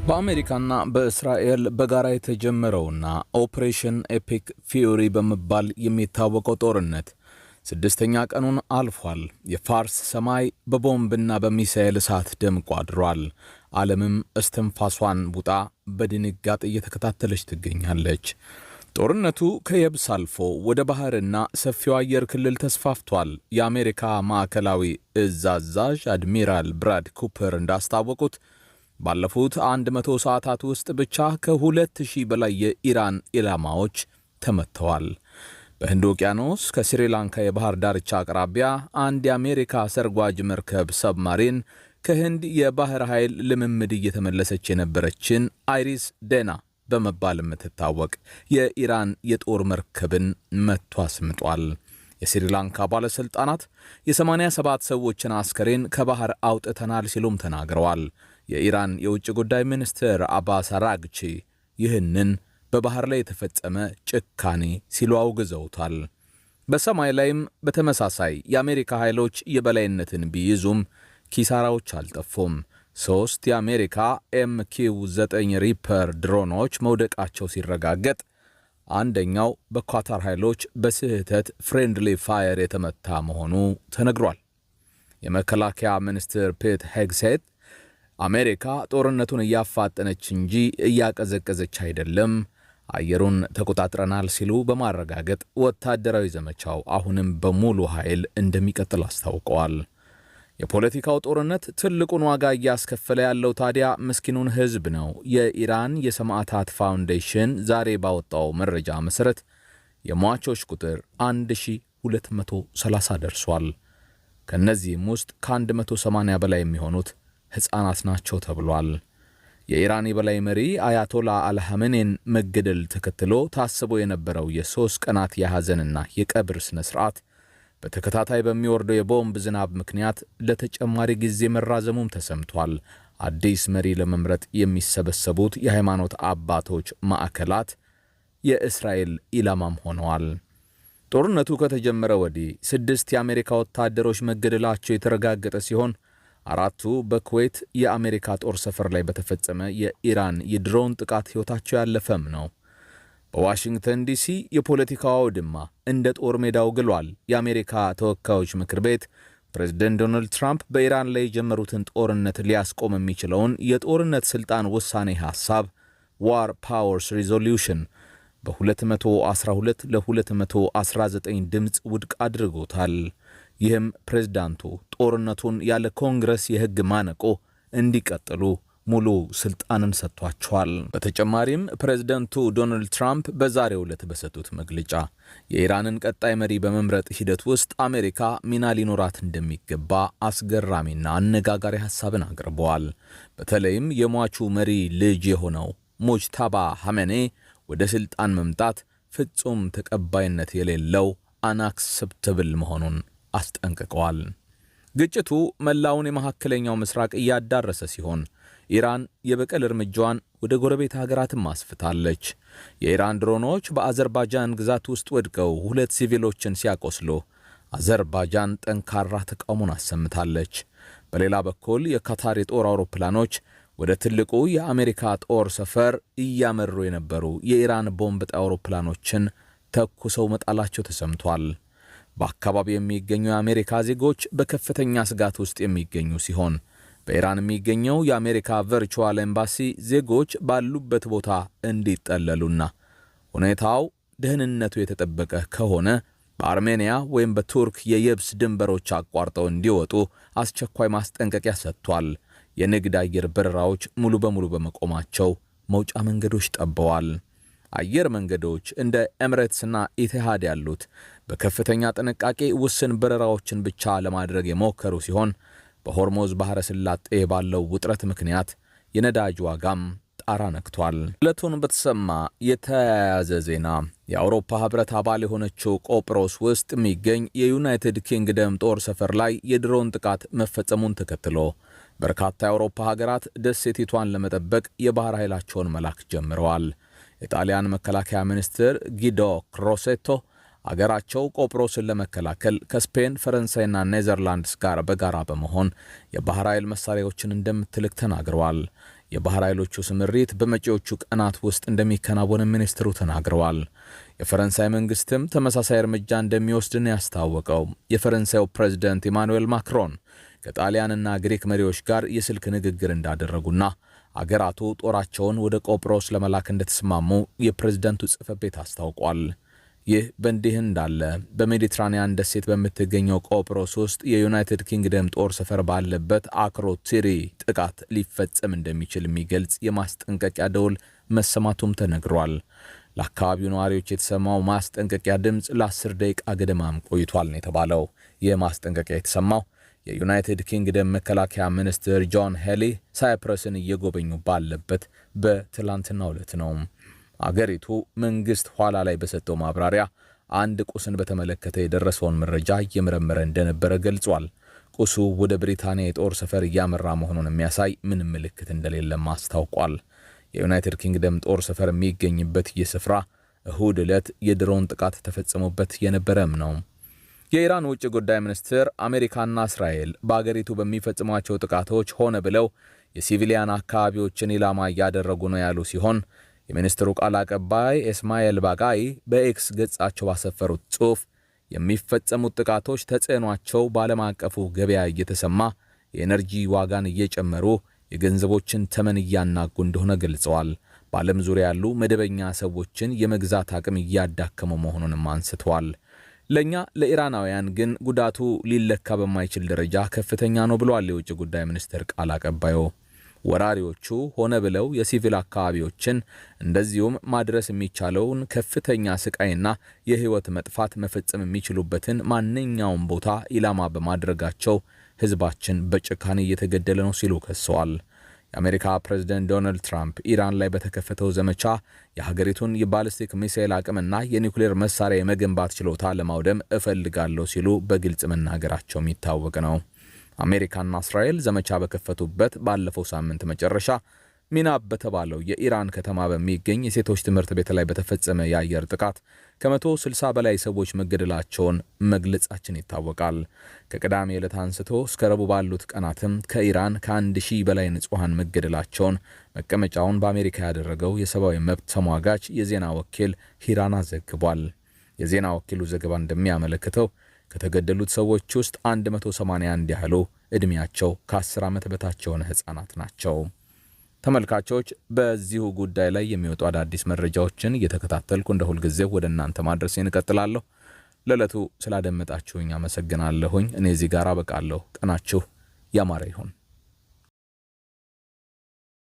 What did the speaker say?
በአሜሪካና በእስራኤል በጋራ የተጀመረውና ኦፕሬሽን ኤፒክ ፊውሪ በመባል የሚታወቀው ጦርነት ስድስተኛ ቀኑን አልፏል። የፋርስ ሰማይ በቦምብና በሚሳኤል እሳት ደምቆ አድሯል። ዓለምም እስትንፋሷን ቡጣ በድንጋጤ እየተከታተለች ትገኛለች። ጦርነቱ ከየብስ አልፎ ወደ ባህርና ሰፊው አየር ክልል ተስፋፍቷል። የአሜሪካ ማዕከላዊ እዝ አዛዥ አድሚራል ብራድ ኩፐር እንዳስታወቁት ባለፉት 100 ሰዓታት ውስጥ ብቻ ከ2000 በላይ የኢራን ኢላማዎች ተመተዋል። በህንድ ውቅያኖስ ከስሪላንካ የባህር ዳርቻ አቅራቢያ አንድ የአሜሪካ ሰርጓጅ መርከብ ሰብማሪን ከህንድ የባህር ኃይል ልምምድ እየተመለሰች የነበረችን አይሪስ ዴና በመባል የምትታወቅ የኢራን የጦር መርከብን መቶ አስምጧል። የስሪላንካ ባለሥልጣናት የ87 ሰዎችን አስከሬን ከባህር አውጥተናል ሲሉም ተናግረዋል። የኢራን የውጭ ጉዳይ ሚኒስትር አባስ አራግቺ ይህንን በባህር ላይ የተፈጸመ ጭካኔ ሲሉ አውግዘውታል። በሰማይ ላይም በተመሳሳይ የአሜሪካ ኃይሎች የበላይነትን ቢይዙም ኪሳራዎች አልጠፉም። 3 የአሜሪካ MQ-9 ሪፐር ድሮኖች መውደቃቸው ሲረጋገጥ አንደኛው በኳታር ኃይሎች በስህተት ፍሬንድሊ ፋየር የተመታ መሆኑ ተነግሯል። የመከላከያ ሚኒስትር ፔት ሄግሴት አሜሪካ ጦርነቱን እያፋጠነች እንጂ እያቀዘቀዘች አይደለም፣ አየሩን ተቆጣጥረናል ሲሉ በማረጋገጥ ወታደራዊ ዘመቻው አሁንም በሙሉ ኃይል እንደሚቀጥል አስታውቀዋል። የፖለቲካው ጦርነት ትልቁን ዋጋ እያስከፈለ ያለው ታዲያ ምስኪኑን ሕዝብ ነው። የኢራን የሰማዕታት ፋውንዴሽን ዛሬ ባወጣው መረጃ መሠረት የሟቾች ቁጥር 1230 ደርሷል። ከእነዚህም ውስጥ ከ180 በላይ የሚሆኑት ሕፃናት ናቸው ተብሏል። የኢራን የበላይ መሪ አያቶላ አልሐመኔን መገደል ተከትሎ ታስቦ የነበረው የ3 ቀናት የሐዘንና የቀብር ሥነ ሥርዓት በተከታታይ በሚወርደው የቦምብ ዝናብ ምክንያት ለተጨማሪ ጊዜ መራዘሙም ተሰምቷል። አዲስ መሪ ለመምረጥ የሚሰበሰቡት የሃይማኖት አባቶች ማዕከላት የእስራኤል ኢላማም ሆነዋል። ጦርነቱ ከተጀመረ ወዲህ 6 የአሜሪካ ወታደሮች መገደላቸው የተረጋገጠ ሲሆን 4ቱ በኩዌት የአሜሪካ ጦር ሰፈር ላይ በተፈጸመ የኢራን የድሮን ጥቃት ሕይወታቸው ያለፈም ነው። በዋሽንግተን ዲሲ የፖለቲካው አውድማ እንደ ጦር ሜዳው ግሏል። የአሜሪካ ተወካዮች ምክር ቤት ፕሬዝዳንት ዶናልድ ትራምፕ በኢራን ላይ የጀመሩትን ጦርነት ሊያስቆም የሚችለውን የጦርነት ሥልጣን ውሳኔ ሐሳብ ዋር ፓወርስ ሪዞሉሽን በ212 ለ219 ድምፅ ውድቅ አድርጎታል። ይህም ፕሬዝዳንቱ ጦርነቱን ያለ ኮንግረስ የሕግ ማነቆ እንዲቀጥሉ ሙሉ ስልጣንን ሰጥቷቸዋል። በተጨማሪም ፕሬዝዳንቱ ዶናልድ ትራምፕ በዛሬው ዕለት በሰጡት መግለጫ የኢራንን ቀጣይ መሪ በመምረጥ ሂደት ውስጥ አሜሪካ ሚና ሊኖራት እንደሚገባ አስገራሚና አነጋጋሪ ሐሳብን አቅርበዋል። በተለይም የሟቹ መሪ ልጅ የሆነው ሙጅታባ ሐሜኔ ወደ ስልጣን መምጣት ፍጹም ተቀባይነት የሌለው አናክሰፕተብል መሆኑን አስጠንቅቀዋል። ግጭቱ መላውን የመካከለኛው ምስራቅ እያዳረሰ ሲሆን ኢራን የበቀል እርምጃዋን ወደ ጎረቤት ሀገራትም አስፍታለች። የኢራን ድሮኖች በአዘርባጃን ግዛት ውስጥ ወድቀው 2 ሲቪሎችን ሲያቆስሉ አዘርባጃን ጠንካራ ተቃውሞን አሰምታለች። በሌላ በኩል የካታር የጦር አውሮፕላኖች ወደ ትልቁ የአሜሪካ ጦር ሰፈር እያመሩ የነበሩ የኢራን ቦምብ ጣይ አውሮፕላኖችን ተኩሰው መጣላቸው ተሰምቷል። በአካባቢው የሚገኙ የአሜሪካ ዜጎች በከፍተኛ ስጋት ውስጥ የሚገኙ ሲሆን በኢራን የሚገኘው የአሜሪካ ቨርቹዋል ኤምባሲ ዜጎች ባሉበት ቦታ እንዲጠለሉና ሁኔታው ደህንነቱ የተጠበቀ ከሆነ በአርሜኒያ ወይም በቱርክ የየብስ ድንበሮች አቋርጠው እንዲወጡ አስቸኳይ ማስጠንቀቂያ ሰጥቷል። የንግድ አየር በረራዎች ሙሉ በሙሉ በመቆማቸው መውጫ መንገዶች ጠበዋል። አየር መንገዶች እንደ ኤምሬትስና ኢቲሃድ ያሉት በከፍተኛ ጥንቃቄ ውስን በረራዎችን ብቻ ለማድረግ የሞከሩ ሲሆን በሆርሙዝ ባህረ ሰላጤ ባለው ውጥረት ምክንያት የነዳጅ ዋጋም ጣራ ነክቷል። ዕለቱን በተሰማ የተያያዘ ዜና የአውሮፓ ህብረት አባል የሆነችው ቆጵሮስ ውስጥ የሚገኝ የዩናይትድ ኪንግደም ጦር ሰፈር ላይ የድሮን ጥቃት መፈጸሙን ተከትሎ በርካታ የአውሮፓ ሀገራት ደሴቲቷን ለመጠበቅ የባህር ኃይላቸውን መላክ ጀምረዋል። የጣሊያን መከላከያ ሚኒስትር ጊዶ ክሮሴቶ አገራቸው ቆጵሮስን ለመከላከል ከስፔን፣ ፈረንሳይና ኔዘርላንድስ ጋር በጋራ በመሆን የባህር ኃይል መሳሪያዎችን እንደምትልክ ተናግረዋል። የባህር ኃይሎቹ ስምሪት በመጪዎቹ ቀናት ውስጥ እንደሚከናወን ሚኒስትሩ ተናግረዋል። የፈረንሳይ መንግስትም ተመሳሳይ እርምጃ እንደሚወስድ ያስታወቀው የፈረንሳዩ ፕሬዝዳንት ኢማኑኤል ማክሮን ከጣሊያንና ግሪክ መሪዎች ጋር የስልክ ንግግር እንዳደረጉና አገራቱ ጦራቸውን ወደ ቆጵሮስ ለመላክ እንደተስማሙ የፕሬዝዳንቱ ጽሕፈት ቤት አስታውቋል። ይህ በእንዲህ እንዳለ በሜዲትራኒያን ደሴት በምትገኘው ቆጵሮስ ውስጥ የዩናይትድ ኪንግደም ጦር ሰፈር ባለበት አክሮቲሪ ጥቃት ሊፈጸም እንደሚችል የሚገልጽ የማስጠንቀቂያ ደውል መሰማቱም ተነግሯል። ለአካባቢው ነዋሪዎች የተሰማው ማስጠንቀቂያ ድምፅ ለ10 ደቂቃ ገደማም ቆይቷል ነው የተባለው። ይህ ማስጠንቀቂያ የተሰማው የዩናይትድ ኪንግደም መከላከያ ሚኒስትር ጆን ሄሊ ሳይፕረስን እየጎበኙ ባለበት በትላንትናው ዕለት ነው። አገሪቱ መንግስት ኋላ ላይ በሰጠው ማብራሪያ አንድ ቁስን በተመለከተ የደረሰውን መረጃ እየመረመረ እንደነበረ ገልጿል። ቁሱ ወደ ብሪታንያ የጦር ሰፈር እያመራ መሆኑን የሚያሳይ ምንም ምልክት እንደሌለም አስታውቋል። የዩናይትድ ኪንግደም ጦር ሰፈር የሚገኝበት ይህ ስፍራ እሁድ ዕለት የድሮን ጥቃት ተፈጽሞበት የነበረም ነው። የኢራን ውጭ ጉዳይ ሚኒስትር አሜሪካና እስራኤል በአገሪቱ በሚፈጽሟቸው ጥቃቶች ሆነ ብለው የሲቪሊያን አካባቢዎችን ኢላማ እያደረጉ ነው ያሉ ሲሆን የሚኒስትሩ ቃል አቀባይ እስማኤል ባጋይ በኤክስ ገጻቸው ባሰፈሩት ጽሑፍ የሚፈጸሙት ጥቃቶች ተጽዕኗቸው በዓለም አቀፉ ገበያ እየተሰማ የኤነርጂ ዋጋን እየጨመሩ የገንዘቦችን ተመን እያናጉ እንደሆነ ገልጸዋል። በዓለም ዙሪያ ያሉ መደበኛ ሰዎችን የመግዛት አቅም እያዳከሙ መሆኑንም አንስተዋል። ለኛ ለኢራናውያን ግን ጉዳቱ ሊለካ በማይችል ደረጃ ከፍተኛ ነው ብለዋል የውጭ ጉዳይ ሚኒስትር ቃል አቀባዩ። ወራሪዎቹ ሆነ ብለው የሲቪል አካባቢዎችን እንደዚሁም ማድረስ የሚቻለውን ከፍተኛ ስቃይና የህይወት መጥፋት መፈጸም የሚችሉበትን ማንኛውም ቦታ ኢላማ በማድረጋቸው ህዝባችን በጭካኔ እየተገደለ ነው ሲሉ ከሰዋል። የአሜሪካ ፕሬዝዳንት ዶናልድ ትራምፕ ኢራን ላይ በተከፈተው ዘመቻ የሀገሪቱን የባሊስቲክ ሚሳኤል አቅምና የኒውክሌር መሳሪያ የመገንባት ችሎታ ለማውደም እፈልጋለሁ ሲሉ በግልጽ መናገራቸው የሚታወቅ ነው። አሜሪካና እስራኤል ዘመቻ በከፈቱበት ባለፈው ሳምንት መጨረሻ ሚናብ በተባለው የኢራን ከተማ በሚገኝ የሴቶች ትምህርት ቤት ላይ በተፈጸመ የአየር ጥቃት ከ160 በላይ ሰዎች መገደላቸውን መግለጻችን ይታወቃል። ከቅዳሜ ዕለት አንስቶ እስከ ረቡዕ ባሉት ቀናትም ከኢራን ከ1000 በላይ ንጹሃን መገደላቸውን መቀመጫውን በአሜሪካ ያደረገው የሰብአዊ መብት ተሟጋች የዜና ወኪል ሂራና ዘግቧል። የዜና ወኪሉ ዘገባ እንደሚያመለክተው ከተገደሉት ሰዎች ውስጥ 181 ያህሉ ዕድሜያቸው ከ10 ዓመት በታች የሆነ ሕፃናት ናቸው። ተመልካቾች በዚሁ ጉዳይ ላይ የሚወጡ አዳዲስ መረጃዎችን እየተከታተልኩ እንደ ሁልጊዜው ወደ እናንተ ማድረሴን እቀጥላለሁ። ለዕለቱ ስላደመጣችሁኝ አመሰግናለሁኝ። እኔ እዚህ ጋር አበቃለሁ። ቀናችሁ ያማረ ይሁን።